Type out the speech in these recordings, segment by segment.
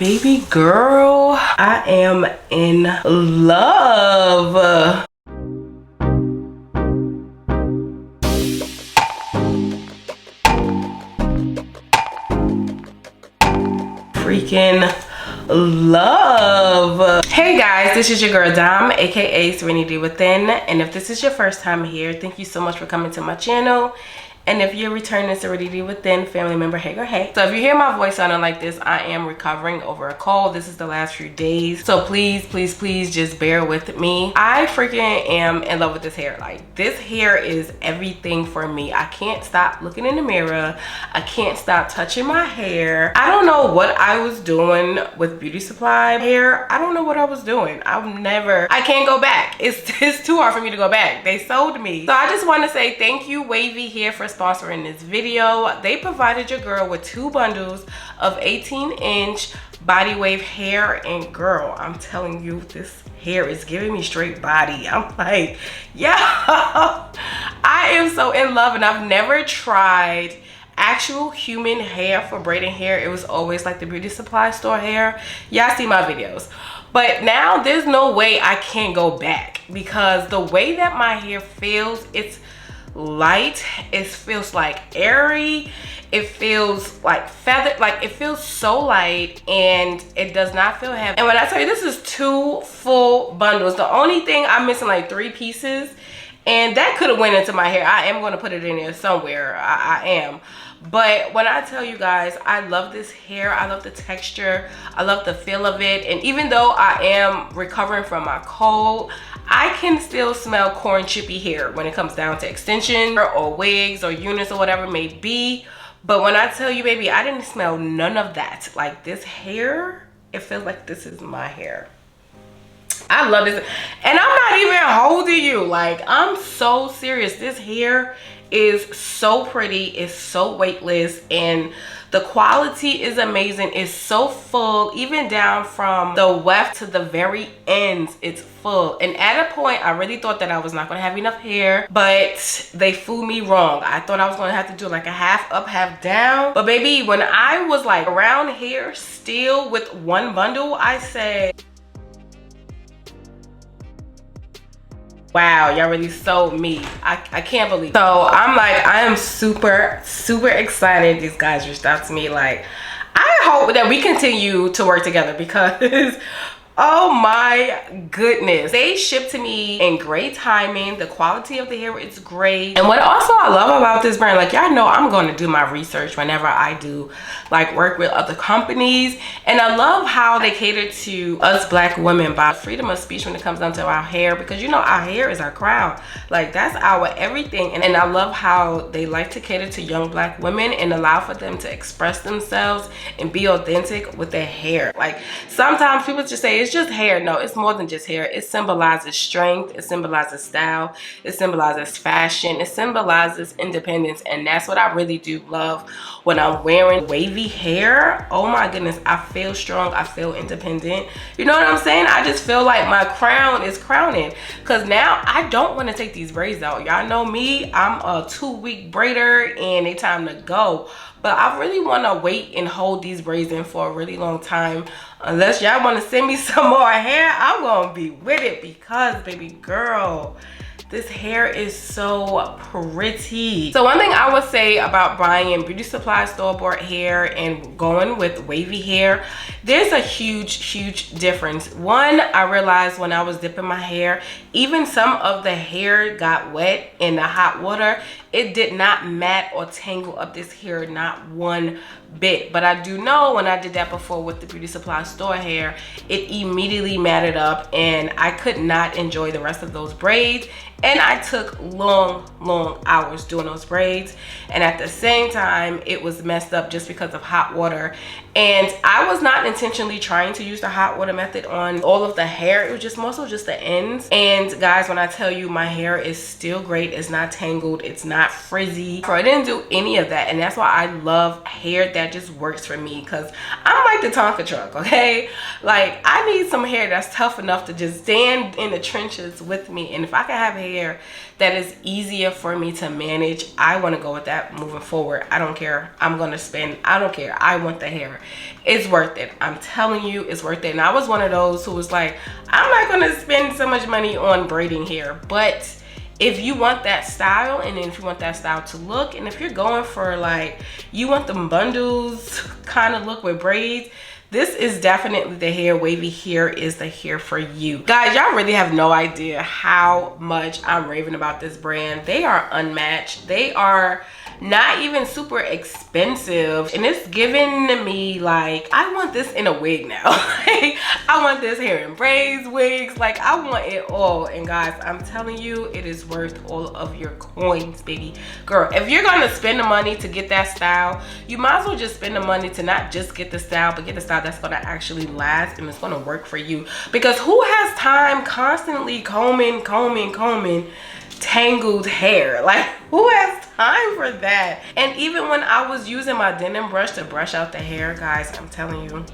Baby girl, I am in love. Freaking love. Hey guys, this is your girl Dom, aka Serenity Within, and if this is your first time here, thank you so much for coming to my channel. And if you're returning Serenity Within family member, hey girl, hey. So if you hear my voice sounding like this, I am recovering over a cold. This is the last few days, so please just bear with me. I freaking am in love with this hair. Like, this hair is everything for me. I can't stop looking in the mirror. I can't stop touching my hair. I don't know what I was doing with beauty supply hair. I don't know what I was doing. I can't go back. It's too hard for me to go back. They sold me. So I just want to say thank you, Waivy Hair, for sponsoring this video. They provided your girl with 2 bundles of 18-inch body wave hair, and girl, I'm telling you, this hair is giving me straight body. I'm like, yeah, I am so in love. And I've never tried actual human hair for braiding hair. It was always like the beauty supply store hair. Y'all see my videos. But now there's no way I can go back, because the way that my hair feels, it's light, it feels like airy, it feels like feathered, like it feels so light, and it does not feel heavy. And when I tell you, this is 2 full bundles. The only thing I'm missing, like 3 pieces, and that could have went into my hair. I am going to put it in there somewhere. I am. But when I tell you guys, I love this hair. I love the texture. I love the feel of it. And even though I am recovering from my cold, I can still smell corn chippy hair when it comes down to extensions or wigs or units or whatever it may be. But when I tell you, baby, I didn't smell none of that. Like, this hair, it feels like this is my hair. I love this. And I'm not even holding you. Like, I'm so serious. This hair is so pretty. It's so weightless, and the quality is amazing. It's so full, even down from the weft to the very ends. It's full. And at a point, I really thought that I was not going to have enough hair, but they fooled me wrong. I thought I was going to have to do like a half up, half down. But baby, when I was like around here still with 1 bundle, I said, wow, y'all really sold me. I can't believe it. So I'm like, I am super excited. These guys reached out to me. Like, I hope that we continue to work together, because oh my goodness, they shipped to me in great timing. The quality of the hair is great. And what also I love about this brand, like, y'all know I'm going to do my research whenever I do like work with other companies, and I love how they cater to us black women by freedom of speech when it comes down to our hair, because you know our hair is our crown. Like, that's our everything. And I love how they like to cater to young black women and allow for them to express themselves and be authentic with their hair. Like, sometimes people just say it's just hair. No, it's more than just hair. It symbolizes strength, it symbolizes style, it symbolizes fashion, it symbolizes independence. And that's what I really do love when I'm wearing wavy hair. Oh my goodness, I feel strong, I feel independent. You know what I'm saying? I just feel like my crown is crowning, because now I don't want to take these braids out. Y'all know me, I'm a 2-week braider and it's time to go. But I really want to wait and hold these braids in for a really long time. Unless y'all want to send me some more hair, I'm going to be with it, because baby girl, this hair is so pretty. So one thing I would say about buying beauty supply store-bought hair and going with wavy hair, there's a huge difference. One, I realized when I was dipping my hair, even some of the hair got wet in the hot water. It did not mat or tangle up this hair, not one bit. But I do know when I did that before with the beauty supply store hair, it immediately matted up, and I could not enjoy the rest of those braids. And I took long hours doing those braids, and at the same time it was messed up just because of hot water. And I was not intentionally trying to use the hot water method on all of the hair. It was just the ends. And guys, when I tell you, my hair is still great. It's not tangled, it's not not frizzy. I didn't do any of that, and that's why I love hair that just works for me, because I'm like the Tonka truck, okay? Like, I need some hair that's tough enough to just stand in the trenches with me, and if I can have hair that is easier for me to manage, I want to go with that moving forward. I don't care. I'm going to spend, I don't care. I want the hair. It's worth it. I'm telling you, it's worth it. And I was one of those who was like, I'm not going to spend so much money on braiding hair. But if you want that style, and then if you want that style to look, and if you're going for like, you want them bundles kind of look with braids, this is definitely the hair. Waivy Hair is the hair for you. Guys, y'all really have no idea how much I'm raving about this brand. They are unmatched. They are not even super expensive, and it's giving me like, I want this in a wig now. I want this hair in braids, wigs, like I want it all. And guys, I'm telling you, it is worth all of your coins, baby girl. If you're gonna spend the money to get that style, you might as well just spend the money to not just get the style, but get the style that's gonna actually last and it's gonna work for you. Because who has time constantly combing tangled hair? Like, who has time for that? And even when I was using my denim brush to brush out the hair, guys, I'm telling you,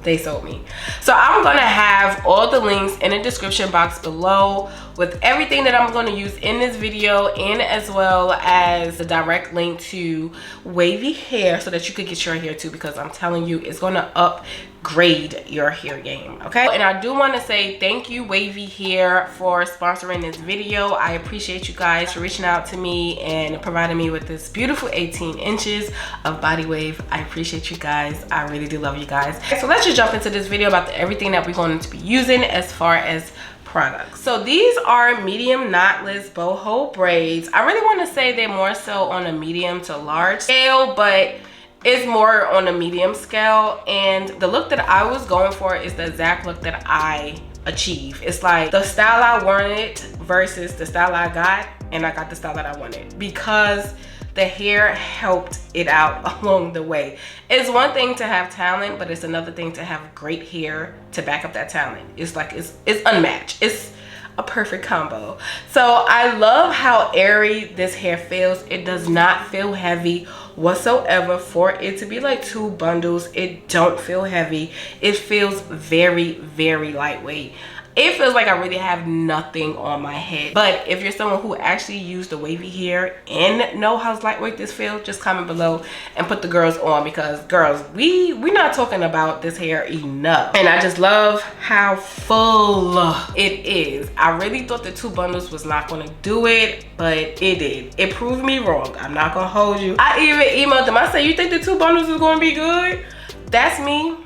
they sold me. So I'm gonna have all the links in the description box below with everything that I'm gonna use in this video, and as well as the direct link to Waivy Hair so that you could get your hair too, because I'm telling you, it's gonna upgrade your hair game, okay? And I do want to say thank you, Waivy Hair, for sponsoring this video. I appreciate you guys for reaching out to me and providing me with this beautiful 18 inches of body wave. I appreciate you guys. I really do love you guys. So let's just jump into this video about everything that we're going to be using as far as products. So these are medium knotless boho braids. I really want to say they're more so on a medium to large scale, but it's more on a medium scale. And the look that I was going for is the exact look that I achieved. It's like the style I wanted versus the style I got, and I got the style that I wanted because the hair helped it out along the way. It's one thing to have talent, but it's another thing to have great hair to back up that talent. It's like, it's unmatched. It's a perfect combo. So I love how airy this hair feels. It does not feel heavy whatsoever. For it to be like 2 bundles, it don't feel heavy. It feels very, very lightweight. It feels like I really have nothing on my head. But if you're someone who actually used the Waivy Hair and know how lightweight this feels, just comment below and put the girls on, because girls, we're not talking about this hair enough. And I just love how full it is. I really thought the 2 bundles was not going to do it, but it did. It proved me wrong. I'm not going to hold you. I even emailed them. I said, you think the 2 bundles is going to be good? That's me.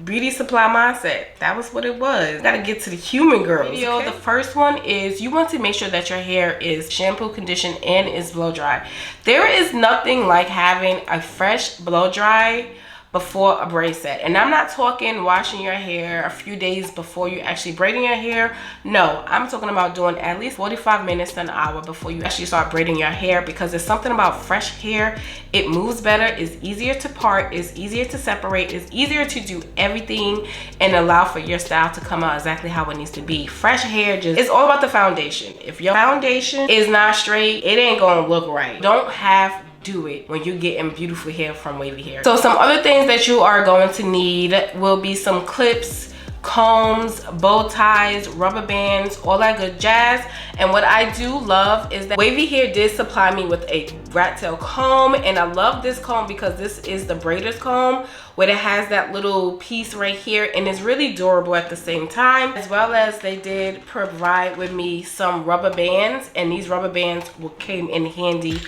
Beauty supply mindset. That was what it was. Gotta get to the human girls. Okay? The first one is, you want to make sure that your hair is shampoo, conditioned, and is blow dry. There is nothing like having a fresh blow dry before a braid set. And I'm not talking washing your hair a few days before you actually braiding your hair. No, I'm talking about doing at least 45 minutes to an hour before you actually start braiding your hair, because there's something about fresh hair. It moves better, it's easier to part, it's easier to separate, it's easier to do everything and allow for your style to come out exactly how it needs to be. Fresh hair just, it's all about the foundation. If your foundation is not straight, it ain't gonna look right. Don't have do it when you're getting beautiful hair from Waivy Hair. So some other things that you are going to need will be some clips, combs, bow ties, rubber bands, all that good jazz. And what I do love is that Waivy Hair did supply me with a rat tail comb, and I love this comb because this is the braider's comb, where it has that little piece right here, and it's really durable at the same time. As well as they did provide with me some rubber bands, and these rubber bands came in handy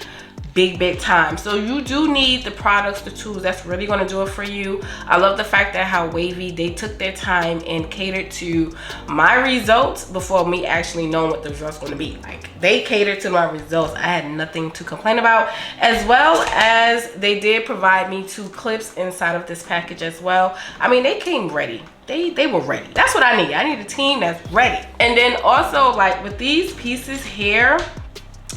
big time. So you do need the products, the tools that's really going to do it for you. I love the fact that how Waivy, they took their time and catered to my results before me actually knowing what the results going to be. Like, they catered to my results. I had nothing to complain about. As well as they did provide me 2 clips inside of this package as well. I mean, they came ready. They were ready. That's what I need. I need a team that's ready. And then also, like, with these pieces here,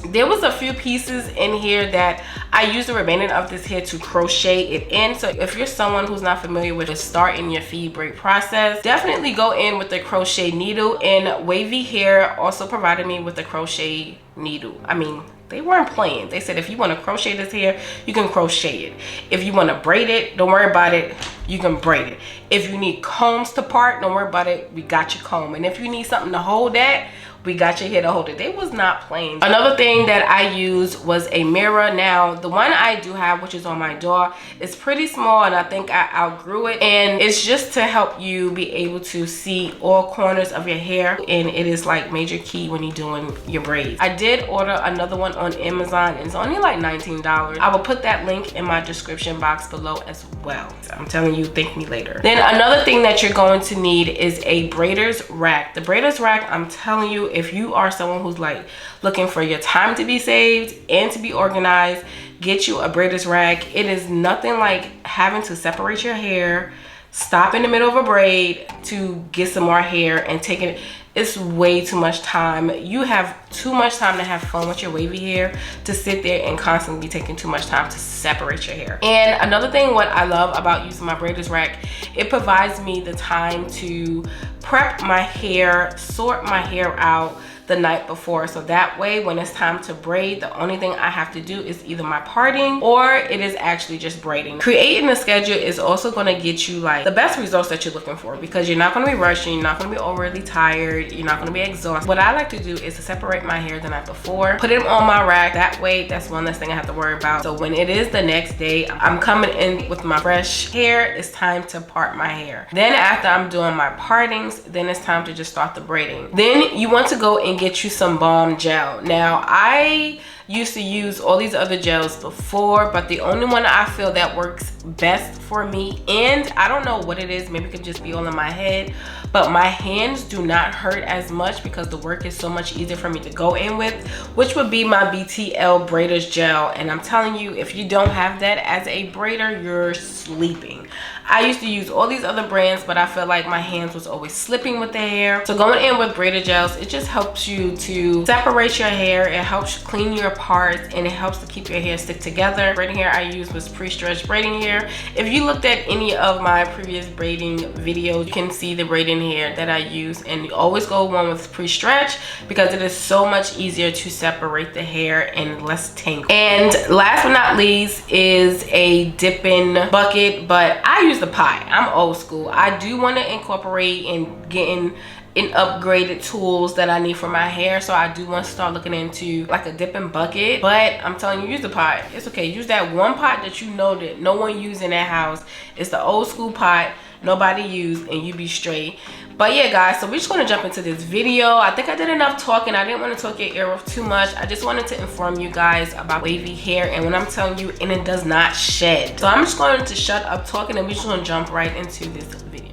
There was a few pieces in here that I used the remaining of this hair to crochet it in. So if you're someone who's not familiar with starting your feed braid process, definitely go in with the crochet needle. And Waivy Hair also provided me with the crochet needle. I mean, they weren't playing. They said if you want to crochet this hair, you can crochet it. If you want to braid it, don't worry about it, you can braid it. If you need combs to part, don't worry about it, we got your comb. And if you need something to hold that, we got your hair to hold it. They was not playing. Another thing that I used was a mirror. Now the one I do have, which is on my door, is pretty small, and I think I outgrew it, and it's just to help you be able to see all corners of your hair, and it is like major key when you're doing your braids. I did order another one on Amazon, and it's only like $19. I will put that link in my description box below as well. I'm telling you, thank me later. Then another thing that you're going to need is a braider's rack. The braider's rack, I'm telling you, if you are someone who's like looking for your time to be saved and to be organized, get you a braider's rack. It is nothing like having to separate your hair, stop in the middle of a braid to get some more hair and take it. It's way too much time. You have too much time to have fun with your wavy hair to sit there and constantly be taking too much time to separate your hair. And another thing what I love about using my braider's rack, it provides me the time to prep my hair, sort my hair out the night before, so that way when it's time to braid, the only thing I have to do is either my parting or it is actually just braiding. Creating a schedule is also going to get you like the best results that you're looking for, because you're not going to be rushing, you're not going to be overly tired, you're not going to be exhausted. What I like to do is to separate my hair the night before, put it on my rack. That way that's one less thing I have to worry about. So when it is the next day, I'm coming in with my fresh hair, it's time to part my hair. Then after I'm doing my partings, then it's time to just start the braiding. Then you want to go and get you some balm gel. Now I used to use all these other gels before, but the only one I feel that works best for me, and I don't know what it is, maybe it could just be all in my head, but my hands do not hurt as much because the work is so much easier for me to go in with, which would be my BTL Braider's Gel. And I'm telling you, if you don't have that as a braider, you're sleeping. I used to use all these other brands, but I feel like my hands was always slipping with the hair. So going in with braider gels, it just helps you to separate your hair, it helps clean your parts, and it helps to keep your hair stick together. Braiding hair I used was pre-stretched braiding hair. If you looked at any of my previous braiding videos, you can see the braiding hair that I use, and you always go one with pre-stretch because it is so much easier to separate the hair and less tangle. And last but not least is a dipping bucket, but I use the pot. I'm old school. I do want to incorporate and getting in upgraded tools that I need for my hair, so I do want to start looking into like a dipping bucket. But I'm telling you, use the pot. It's okay. Use that one pot that you know that no one used in that house. It's the old school pot nobody used, and you be straight. But yeah guys, so we're just going to jump into this video. I think I did enough talking. I didn't want to talk your ear off too much. I just wanted to inform you guys about wavy hair, and when I'm telling you, and it does not shed. So I'm just going to shut up talking, and we're just going to jump right into this video.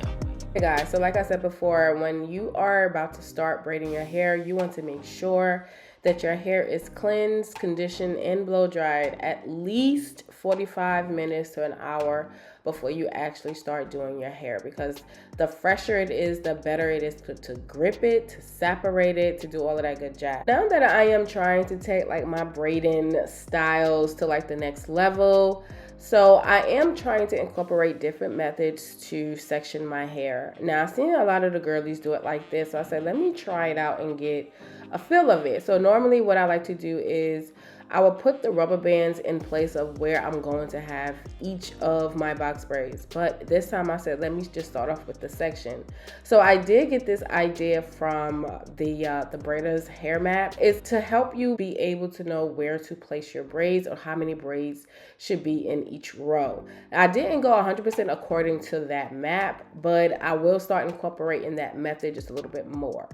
Hey guys, so like I said before, when you are about to start braiding your hair, you want to make sure that your hair is cleansed, conditioned, and blow dried at least 45 minutes to an hour before you actually start doing your hair, because the fresher it is, the better it is to grip it, to separate it, to do all of that good jazz. Now that I am trying to take like my braiding styles to like the next level, so I am trying to incorporate different methods to section my hair. Now I've seen a lot of the girlies do it like this, so I said let me try it out and get a feel of it. So normally what I like to do is I will put the rubber bands in place of where I'm going to have each of my box braids. But this time I said, let me just start off with the section. So I did get this idea from the Braider's hair map. It's to help you be able to know where to place your braids or how many braids should be in each row. I didn't go 100% according to that map, but I will start incorporating that method just a little bit more.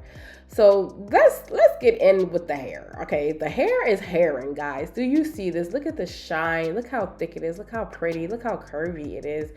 So let's get in with the hair. Okay, the hair is hairing, guys. Do you see this? Look at the shine. Look how thick it is. Look how pretty. Look how curvy it is.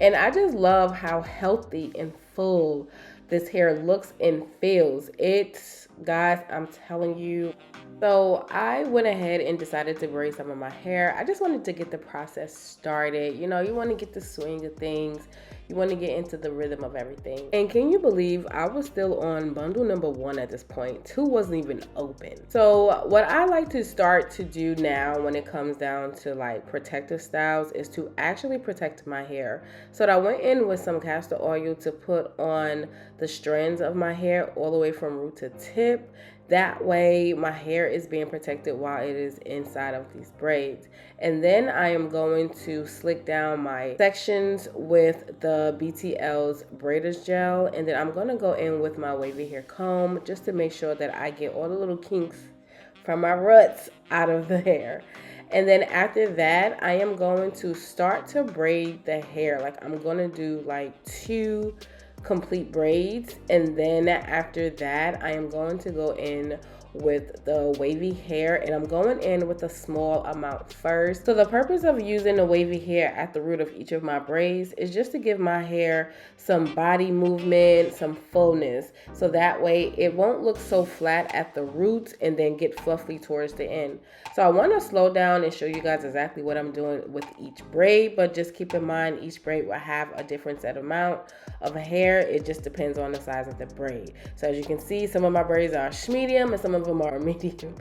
And I just love how healthy and full this hair looks and feels. It's, guys, I'm telling you. So I went ahead and decided to braid some of my hair. I just wanted to get the process started. You know, you want to get the swing of things, You want to get into the rhythm of everything. And can you believe I was still on bundle number 1 at this point? 2 wasn't even open. So what I like to start to do now when it comes down to like protective styles is to actually protect my hair. So I went in with some castor oil to put on the strands of my hair all the way from root to tip. That way my hair is being protected while it is inside of these braids. And then I am going to slick down my sections with the BTL's Braiders Gel. And then I'm going to go in with my Wavy Hair comb just to make sure that I get all the little kinks from my roots out of the hair. And then after that, I am going to start to braid the hair. Like I'm going to do like 2 complete braids, and then after that I am going to go in with the wavy hair, and I'm going in with a small amount first. So the purpose of using the wavy hair at the root of each of my braids is just to give my hair some body movement, some fullness, so that way it won't look so flat at the roots and then get fluffy towards the end. So I want to slow down and show you guys exactly what I'm doing with each braid, but just keep in mind each braid will have a different set amount of hair. It just depends on the size of the braid. So as you can see, some of my braids are medium and some of them are medium.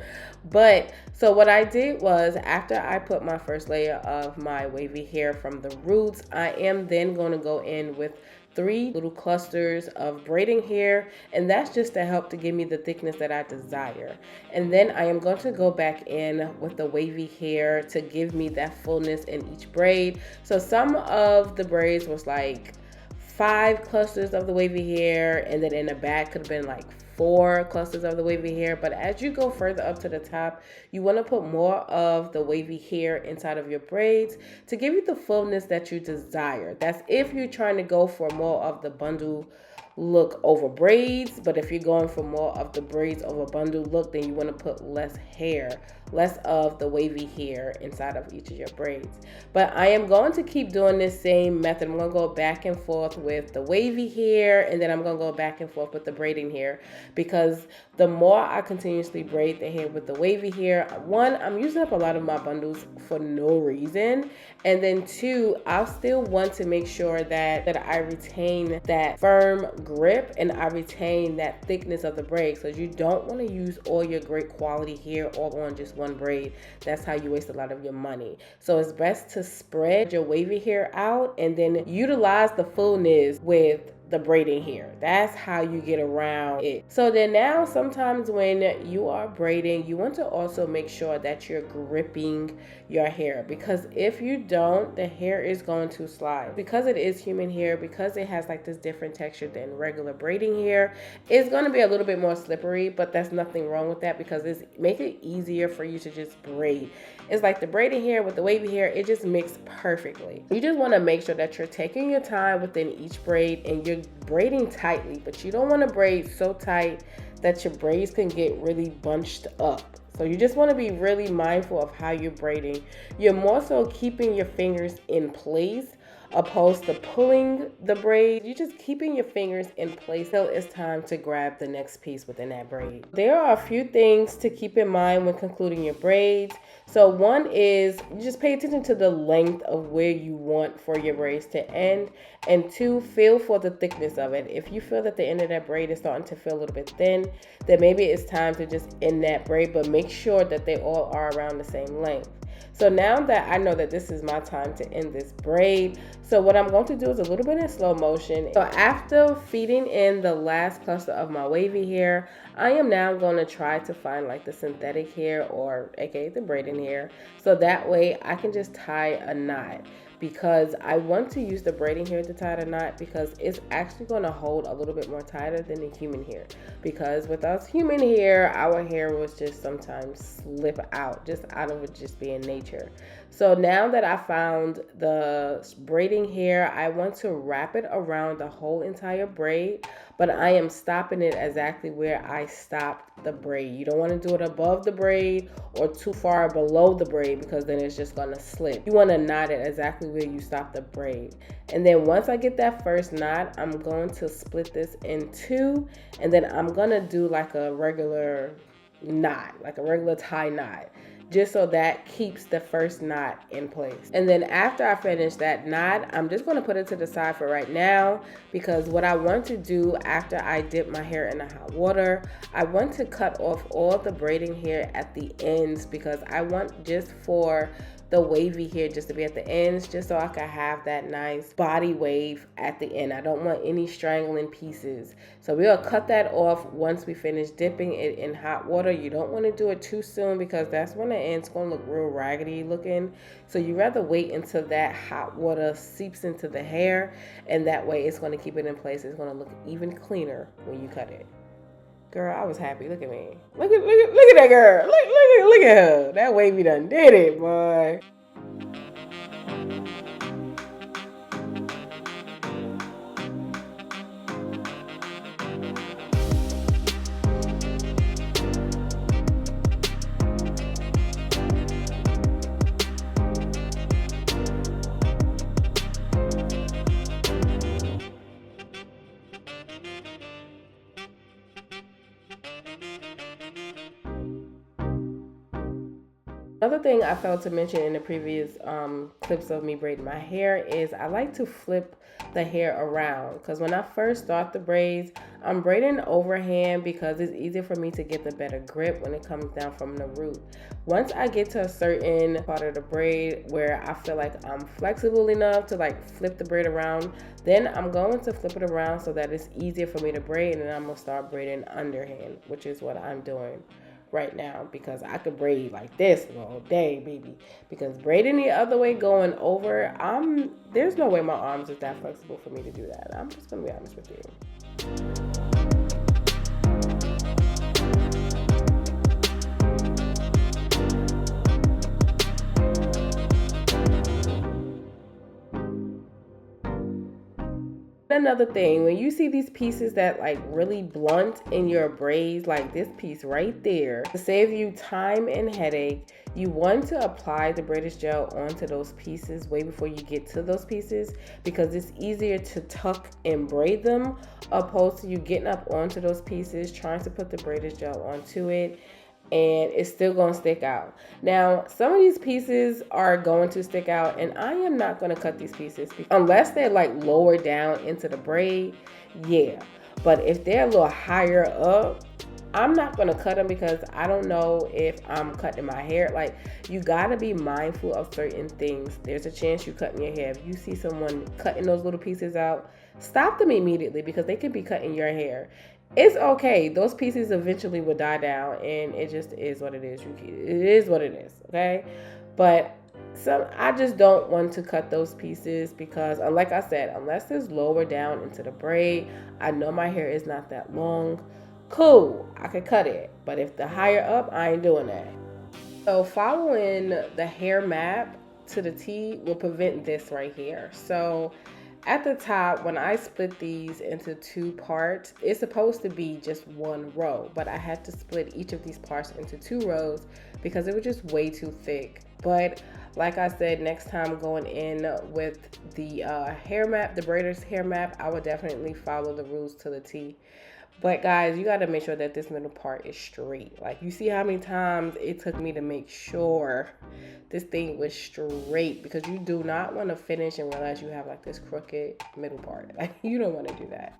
But so what I did was, after I put my first layer of my wavy hair from the roots, I am then going to go in with 3 little clusters of braiding hair, and that's just to help to give me the thickness that I desire. And then I am going to go back in with the wavy hair to give me that fullness in each braid. So some of the braids was like 5 clusters of the wavy hair, and then in the back could have been like 4 clusters of the wavy hair. But as you go further up to the top, you want to put more of the wavy hair inside of your braids to give you the fullness that you desire. That's if you're trying to go for more of the bundle look over braids. But if you're going for more of the braids over bundle look, then you want to put less hair, less of the wavy hair inside of each of your braids. But I am going to keep doing this same method. I'm going to go back and forth with the wavy hair, and then I'm going to go back and forth with the braiding hair, because the more I continuously braid the hair with the wavy hair, 1, I'm using up a lot of my bundles for no reason, and then 2, I'll still want to make sure that I retain that firm grip and I retain that thickness of the braid. So you don't want to use all your great quality hair all on just one braid. That's how you waste a lot of your money. So it's best to spread your wavy hair out and then utilize the fullness with the braiding hair. That's how you get around it. So then now sometimes when you are braiding, you want to also make sure that you're gripping your hair, because if you don't, the hair is going to slide. Because it is human hair, because it has like this different texture than regular braiding hair, it's going to be a little bit more slippery, but that's nothing wrong with that, because it's make it easier for you to just braid. It's like the braiding hair with the wavy hair, it just mixes perfectly. You just want to make sure that you're taking your time within each braid and you're braiding tightly, but you don't want to braid so tight that your braids can get really bunched up. So you just want to be really mindful of how you're braiding. You're more so keeping your fingers in place opposed to pulling the braid. You're just keeping your fingers in place till it's time to grab the next piece within that braid. There are a few things to keep in mind when concluding your braids. So 1 is you just pay attention to the length of where you want for your braids to end, and 2, feel for the thickness of it. If you feel that the end of that braid is starting to feel a little bit thin, then maybe it's time to just end that braid, but make sure that they all are around the same length. So now that I know that this is my time to end this braid, so what I'm going to do is a little bit in slow motion. So after feeding in the last cluster of my wavy hair, I am now going to try to find like the synthetic hair, or aka the braiding hair, so that way I can just tie a knot, because I want to use the braiding hair to tie the knot, because it's actually going to hold a little bit more tighter than the human hair. Because with us human hair, our hair was just sometimes slip out, just out of it just being nature. So now that I found the braiding hair, I want to wrap it around the whole entire braid, but I am stopping it exactly where I stopped the braid. You don't want to do it above the braid or too far below the braid, because then it's just going to slip. You want to knot it exactly where you stop the braid. And then once I get that first knot, I'm going to split this in 2, and then I'm going to do like a regular knot, like a regular tie knot. just so that keeps the first knot in place. And then after I finish that knot, I'm just going to put it to the side for right now, because what I want to do after I dip my hair in the hot water, I want to cut off all the braiding hair at the ends, because I want just for the wavy hair just to be at the ends, just so I can have that nice body wave at the end. I don't want any strangling pieces. So we'll cut that off once we finish dipping it in hot water. You don't want to do it too soon, because that's when the end's going to look real raggedy looking. So you rather wait until that hot water seeps into the hair, and that way it's going to keep it in place. It's going to look even cleaner when you cut it. Girl, I was happy. Look at me. Look at that girl. Look at her. That wavy done did it, boy. Another thing I failed to mention in the previous clips of me braiding my hair is I like to flip the hair around, because when I first start the braids, I'm braiding overhand because it's easier for me to get the better grip when it comes down from the root. Once I get to a certain part of the braid where I feel like I'm flexible enough to like flip the braid around, then I'm going to flip it around so that it's easier for me to braid, and then I'm gonna start braiding underhand, which is what I'm doing right now, because I could braid like this all day, baby. Because braiding the other way going over, there's no way my arms is that flexible for me to do that. I'm just gonna be honest with you. Another thing, when you see these pieces that like really blunt in your braids, like this piece right there, to save you time and headache, you want to apply the braidage gel onto those pieces way before you get to those pieces, because it's easier to tuck and braid them opposed to you getting up onto those pieces, trying to put the braidage gel onto it, and it's still going to stick out. Now, some of these pieces are going to stick out, and I am not going to cut these pieces unless they're like lower down into the braid, yeah. But if they're a little higher up, I'm not going to cut them, because I don't know if I'm cutting my hair. Like, you got to be mindful of certain things. There's a chance you're cutting your hair. If you see someone cutting those little pieces out, stop them immediately, because they could be cutting your hair. It's okay. Those pieces eventually will die down, and it just is what it is. It is what it is, okay? But I just don't want to cut those pieces, because, like I said, unless it's lower down into the braid, I know my hair is not that long. Cool, I could cut it. But if the higher up, I ain't doing that. So following the hair map to the T will prevent this right here. So at the top, when I split these into two parts, it's supposed to be just one row, but I had to split each of these parts into two rows because it was just way too thick. But like I said, next time going in with the hair map, the braider's hair map, I would definitely follow the rules to the T. But guys, you got to make sure that this middle part is straight. Like, you see how many times it took me to make sure this thing was straight, because you do not want to finish and realize you have like this crooked middle part. Like, you don't want to do that.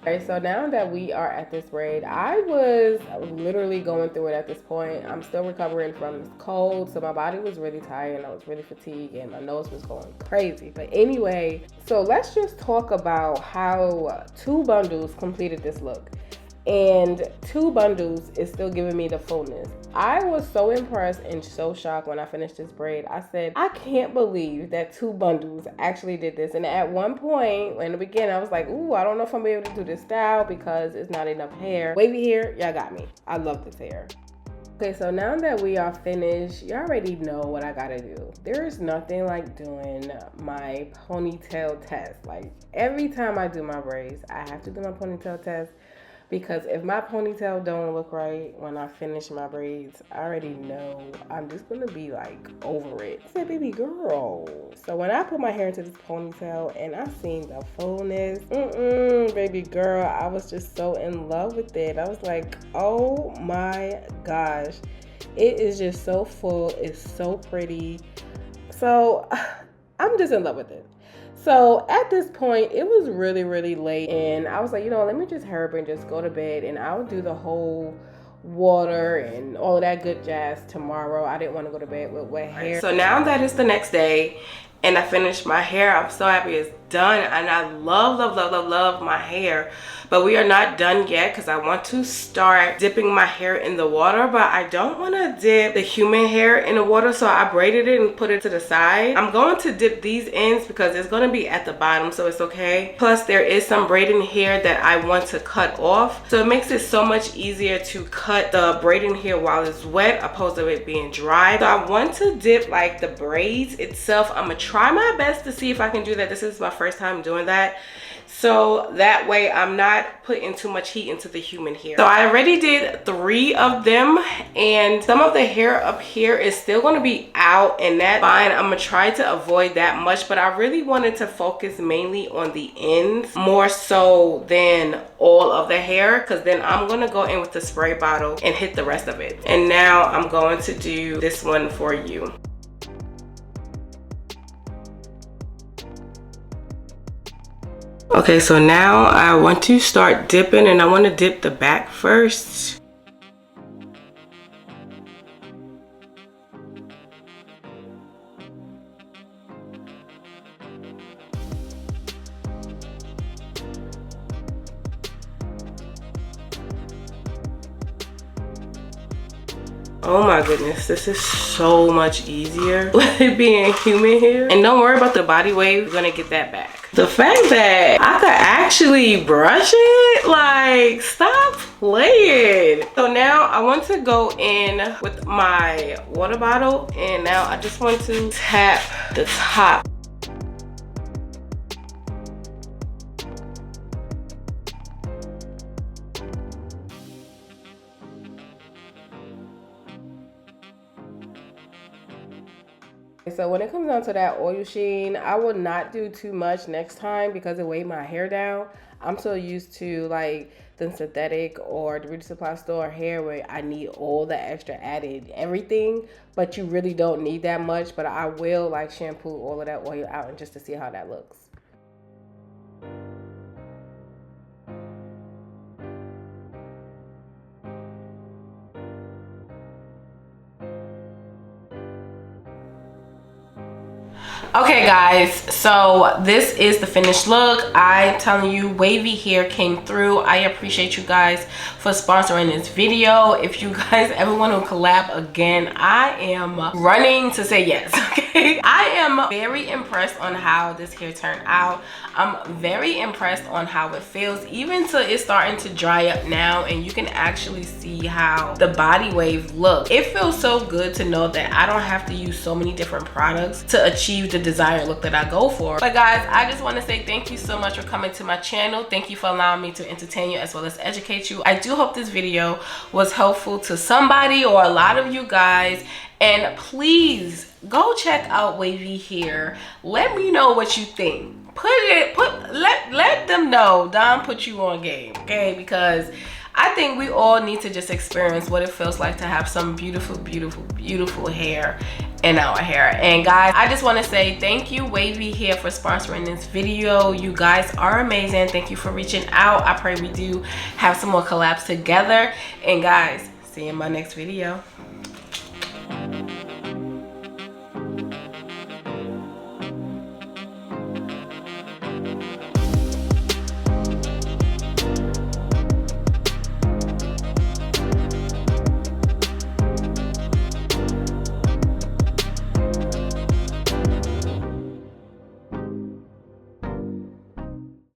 Okay, so now that we are at this braid, I was literally going through it at this point. I'm still recovering from this cold, so my body was really tired and I was really fatigued and my nose was going crazy. But anyway, so let's just talk about how 2 bundles completed this look. And 2 bundles is still giving me the fullness. I was so impressed and so shocked when I finished this braid. I said, I can't believe that 2 bundles actually did this. And at one point, in the beginning, I was like, ooh, I don't know if I'm able to do this style because it's not enough hair. Wavy hair, y'all got me. I love this hair. Okay, so now that we are finished, you already know what I gotta do. There is nothing like doing my ponytail test. Like, every time I do my braids, I have to do my ponytail test, because if my ponytail don't look right when I finish my braids, I already know I'm just gonna be like over it. I said, baby girl. So when I put my hair into this ponytail and I seen the fullness, baby girl, I was just so in love with it. I was like, oh my gosh, it is just so full. It's so pretty. So I'm just in love with it. So at this point, it was really, really late, and I was like, you know, let me just hurry up and just go to bed, and I'll do the whole water and all of that good jazz tomorrow. I didn't want to go to bed with wet hair. So now that it's the next day and I finished my hair, I'm so happy it's done, and I love my hair. But we are not done yet because I want to start dipping my hair in the water, but I don't want to dip the human hair in the water, so I braided it and put it to the side. I'm going to dip these ends because it's going to be at the bottom, so it's okay. Plus there is some braiding hair that I want to cut off, so it makes it so much easier to cut the braiding hair while it's wet opposed to it being dry. So I want to dip like the braids itself. I'm gonna try my best to see if I can do that. This is my first time doing that, so that way I'm not putting too much heat into the human hair. So I already did 3 of them, and some of the hair up here is still going to be out, and that's fine. I'm gonna try to avoid that much, but I really wanted to focus mainly on the ends more so than all of the hair, because then I'm going to go in with the spray bottle and hit the rest of it. And now I'm going to do this one for you. Okay, so now I want to start dipping, and I want to dip the back first. Oh my goodness, this is so much easier with it being human hair. And don't worry about the body wave, we're gonna get that back. The fact that I could actually brush it, like, stop playing. So now I want to go in with my water bottle, and now I just want to tap the top. So when it comes down to that oil sheen, I will not do too much next time because it weighed my hair down. I'm so used to like the synthetic or the beauty supply store hair where I need all the extra added everything, but you really don't need that much. But I will like shampoo all of that oil out and just to see how that looks. Okay guys, so this is the finished look. I'm telling you, Waivy Hair came through. I appreciate you guys for sponsoring this video. If you guys ever want to collab again, I am running to say yes. Okay, I am very impressed on how this hair turned out. I'm very impressed on how it feels, even till it's starting to dry up now and you can actually see how the body wave looks. It feels so good to know that I don't have to use so many different products to achieve the desired look that I go for. But guys, I just want to say thank you so much for coming to my channel. Thank you for allowing me to entertain you as well as educate you. I do hope this video was helpful to somebody or a lot of you guys. And please go check out Waivy Hair. Let me know what you think. Let them know Don put you on game, okay? Because I think we all need to just experience what it feels like to have some beautiful, beautiful, beautiful hair in our hair. And guys, I just want to say thank you Waivy Hair for sponsoring this video. You guys are amazing. Thank you for reaching out. I pray we do have some more collabs together. And guys, see you in my next video.